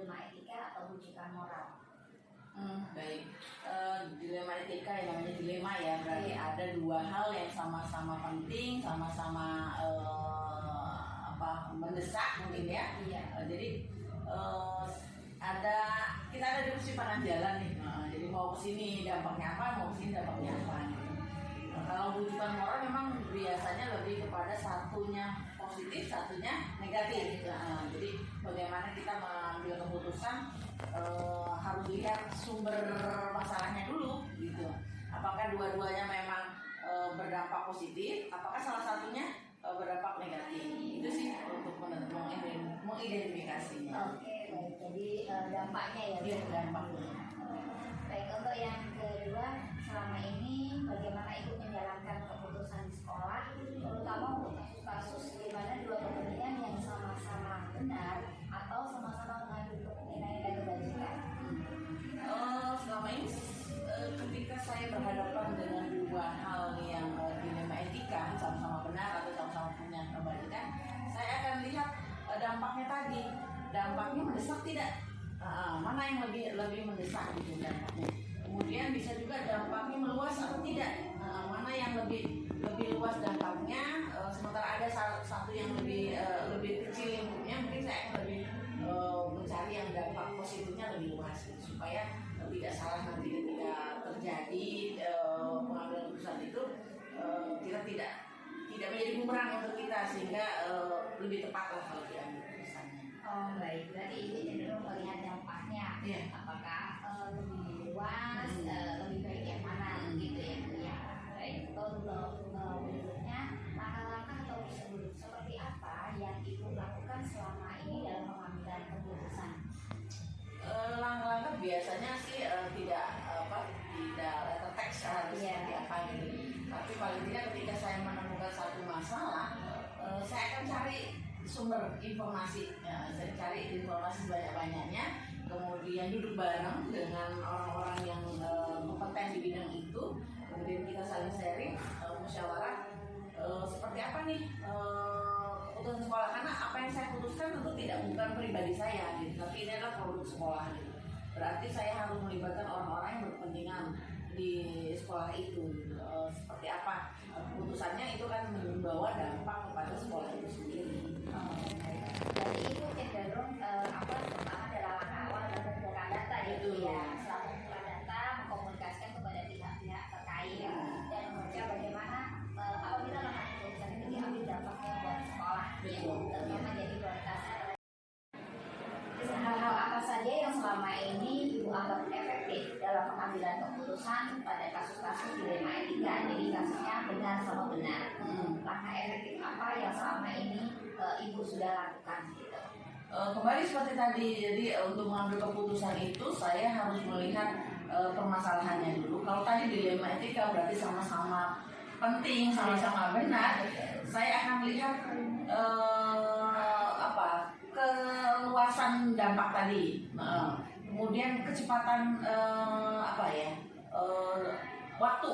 dilema etika atau rujukan moral? Baik, dilema etika yang namanya dilema ya, berarti ada dua hal yang sama-sama penting, sama-sama mendesak mungkin ya. Jadi kita ada di persimpangan jalan nih. Jadi mau kesini dampaknya apa, mau kesini dampaknya apa. Kalau rujukan moral memang biasanya lebih kepada satunya positif, satunya negatif. Jadi bagaimana kita mengambil keputusan harus lihat sumber masalahnya dulu, gitu. Apakah dua-duanya memang berdampak positif, apakah salah satunya berdampak negatif. Itu sih untuk mengidentifikasinya. Oke, baik. Jadi dampaknya ya. Iya, dampaknya. Baik, untuk yang kedua, selama ini bagaimana ikut menjalankan keputusan di sekolah, terutama untuk kasus-kasus di mana dua kepentingan yang sama-sama benar atau sama-sama mengandung kepentingan dan kebajikan. Selama ini ketika saya berhadapan dengan dua hal yang dilema etika, sama-sama benar atau sama-sama punya kebajikan, saya akan lihat dampaknya tadi, dampaknya mendesak tidak. Mana yang lebih mendesak gitu dampaknya. Kemudian bisa juga dampaknya meluas atau tidak. Mana yang lebih luas dampaknya, sementara ada satu yang lebih kecil lingkupnya, mungkin saya akan lebih mencari yang dampak positifnya lebih luas gitu, supaya tidak salah nanti ketika terjadi pengambilan keputusan itu, kita tidak menjadi bumerang untuk kita, sehingga lebih tepat lah kalau diambil keputusannya. Oh baik, berarti itu cenderung melihat dampaknya, apakah lebih luas, lebih baik yang mana gitu ya. Baik, untuk berikutnya, langkah-langkah atau prosedur seperti apa yang Ibu lakukan selama ini dalam pengambilan keputusan? Langkah-langkah biasanya sih tidak letter text harus seperti apa gitu. Tapi paling tidak ketika saya menemukan satu masalah, saya akan cari sumber informasi. Saya cari informasi sebanyak-banyaknya, kemudian duduk bareng dengan orang-orang yang kompeten di bidang itu, kemudian kita saling sharing, musyawarah seperti apa nih keputusan sekolah, karena apa yang saya putuskan tentu bukan pribadi saya gitu, tapi ini adalah produk sekolah gitu. Berarti saya harus melibatkan orang-orang yang berkepentingan di sekolah itu gitu. Seperti apa keputusannya itu kan membawa dampak kepada sekolah itu sendiri. Jadi itu cenderung pertama adalah langkah awal dan mengumpulkan data gitu ya. Setelah mengumpulkan data, mengkomunikasikan kepada pihak-pihak terkait dan membaca bagaimana apabila langkah keputusan itu diambil dampaknya buat sekolah, terutama jadi prioritasnya. Hal-hal apa saja yang selama ini Ibu anggap efektif dalam pengambilan keputusan pada kasus-kasus dilema etika, jadi kasusnya benar sama benar. Langkah efektif apa yang selama ini Ibu sudah lakukan gitu? Kembali seperti tadi, jadi untuk mengambil keputusan itu saya harus melihat permasalahannya dulu. Kalau tadi dilema etika berarti sama-sama penting, sama-sama benar. Saya akan lihat keluasan dampak tadi, kemudian kecepatan waktu,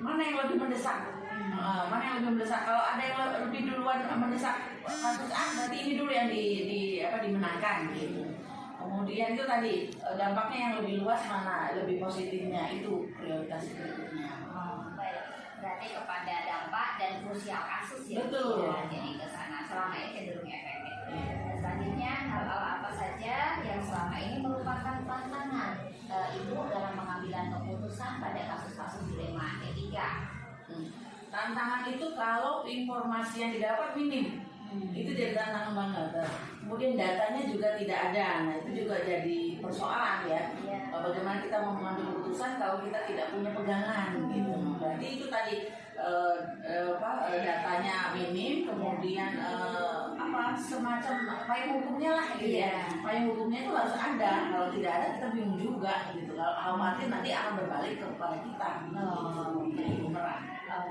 mana yang lebih mendesak. Kalau ada yang lebih duluan mendesak kasus A, berarti ini dulu yang dimenangkan gitu. Kemudian itu tadi dampaknya yang lebih luas, mana lebih positifnya, itu prioritas berikutnya. Baik, berarti kepada dampak dan krusial kasus ya. Betul. Jadi ke sana selama ini cenderung efektif. Selanjutnya, hal-hal apa saja yang selama ini merupakan tantangan Ibu dalam pengambilan keputusan pada kasus-kasus dilema etika? Tantangan itu kalau informasi yang didapat minim, itu jadi tantangan banget. Kemudian datanya juga tidak ada, nah itu juga jadi persoalan ya. Bagaimana kita mau mengambil keputusan kalau kita tidak punya pegangan gitu. Berarti itu tadi datanya minim, kemudian semacam payung hukumnya lah gitu ya. Payung hukumnya itu harus ada, kalau tidak ada kita bingung juga gitu. Kalau khawatir nanti akan berbalik kepada kita. Bumerang.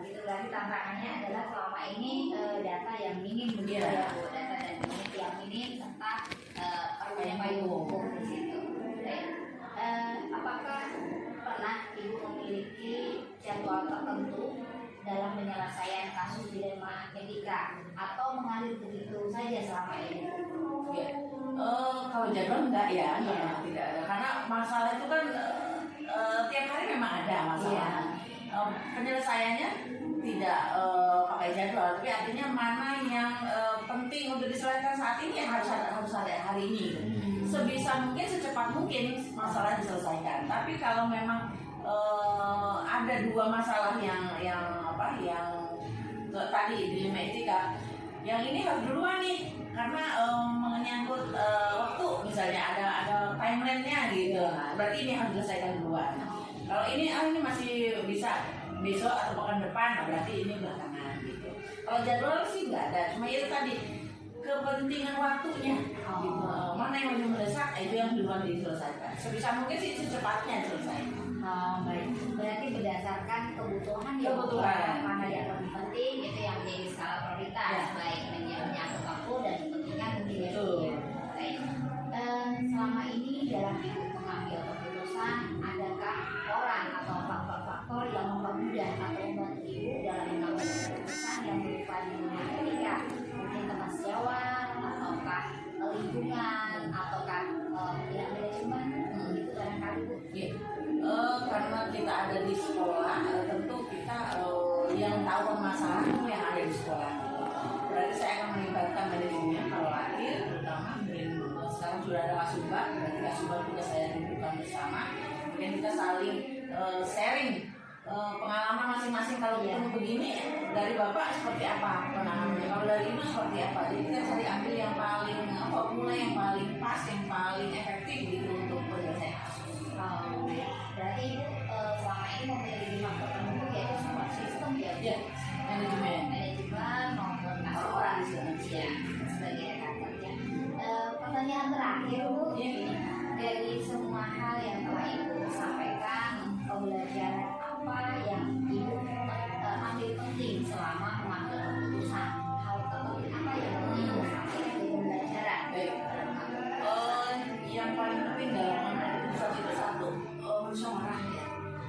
Gitu, berarti tantangannya adalah selama ini data yang minim begitu ya Bu, data dan yang minim serta perlunya payung hukum di situ. Apakah pernah Ibu memiliki jadwal tertentu dalam penyelesaian kasus dilema etika atau mengalir begitu saja selama ini? Kalau kalau jadwal enggak ya, tidak ada. Karena masalah itu kan tiap hari memang ada masalah. Penyelesaiannya tidak pakai jadwal, tapi artinya mana yang penting untuk diselesaikan saat ini yang harus ada hari ini. Sebisa mungkin, secepat mungkin masalah diselesaikan. Tapi kalau memang ada dua masalah yang tadi dilema etika, yang ini harus duluan nih karena menyangkut waktu, misalnya ada timelinenya gitu, berarti ini harus diselesaikan duluan. Kalau ini masih bisa besok atau pekan depan, berarti ini belakangan gitu. Kalau jadwal sih nggak ada, cuma itu tadi kepentingan waktunya gitu. Mana yang lebih mendesak, itu yang duluan diselesaikan. Sebisa mungkin sih secepatnya selesai. Baik, berarti berdasarkan kebutuhan mana yang lebih penting itu yang menjadi skala prioritas, baik menyangkut waktu dan kepentingan mungkin. Baik. Selama ini dalam ibu mengambil keputusan, adakah orang atau faktor-faktor yang mempermudah atau membantu ibu dalam mengambil keputusan yang berupa dunia etika, mungkin teman sejawat, ataukah lingkungan, ataukah pihak manajemen, gitu barangkali Bu? Karena kita ada di sekolah, tentu kita yang tahu masalah itu yang ada di sekolah. Berarti saya akan melibatkan manajemen kalau lahir, terutama sekarang sudah ada Kasubag, berarti Kasubag juga saya dudukkan bersama. Kemudian kita saling sharing pengalaman masing-masing. Kalau ketemu begini, dari bapak seperti apa penanganannya, kalau dari ibu seperti apa. Jadi kita cari ambil yang paling formula yang paling pas, yang paling efektif gitu untuk penyelesaian kasus. Berarti ibu selama ini memiliki faktor pendukung yaitu support system ya? Ya, manajemen maupun orang sebagai rekan kerja. Pertanyaan terakhir Bu, dari semua hal yang telah ibu sampaikan, pembelajaran apa yang ibu ambil penting selama mengambil keputusan? Hal terpenting apa yang ibu sampaikan dari pembelajaran? Yang paling penting dalam mengambil keputusan itu satu, musyawarah.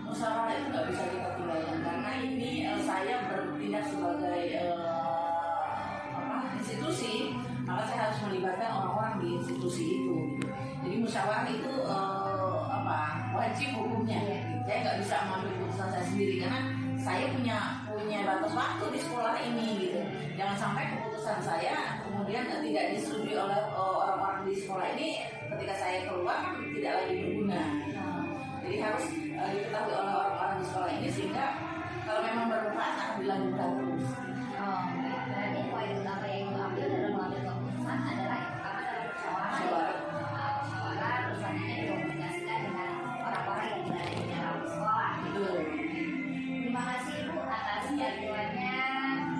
Musyawarah itu nggak bisa kita tinggalkan karena ini saya bertindak sebagai institusi, maka saya harus melibatkan orang-orang di institusi itu. Jadi musyawarah itu wajib hukumnya. Saya nggak bisa mengambil keputusan saya sendiri karena saya punya batas waktu di sekolah ini gitu. Jangan sampai keputusan saya kemudian tidak disetujui oleh orang-orang di sekolah ini, ketika saya keluar kan tidak lagi berguna. Jadi harus diketahui oleh orang-orang di sekolah ini sehingga kalau memang bermanfaat akan dilanjutkan terus. Berarti poin utama yang ibu ambil dalam mengambil keputusan adalah yang pertama adalah musyawarah, terus selanjutnya dikomunikasikan dengan orang-orang yang berada di dalam sekolah. Terima kasih Ibu atas bantuannya.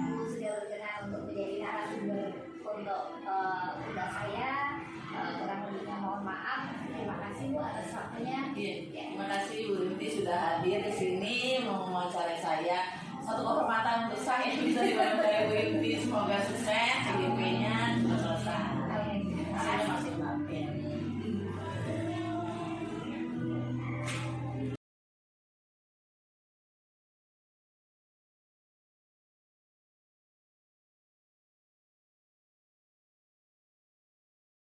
Ibu sudah berkenan untuk menjadi narasumber untuk tugas saya. Kurang lebihnya mohon maaf. Terima kasih Bu atas waktunya. Terima kasih Bu Rinti sudah hadir di sini mewawancarai saya. Satu kehormatan untuk saya bisa dibantu Bu Rinti. Semoga sukses IDP-nya.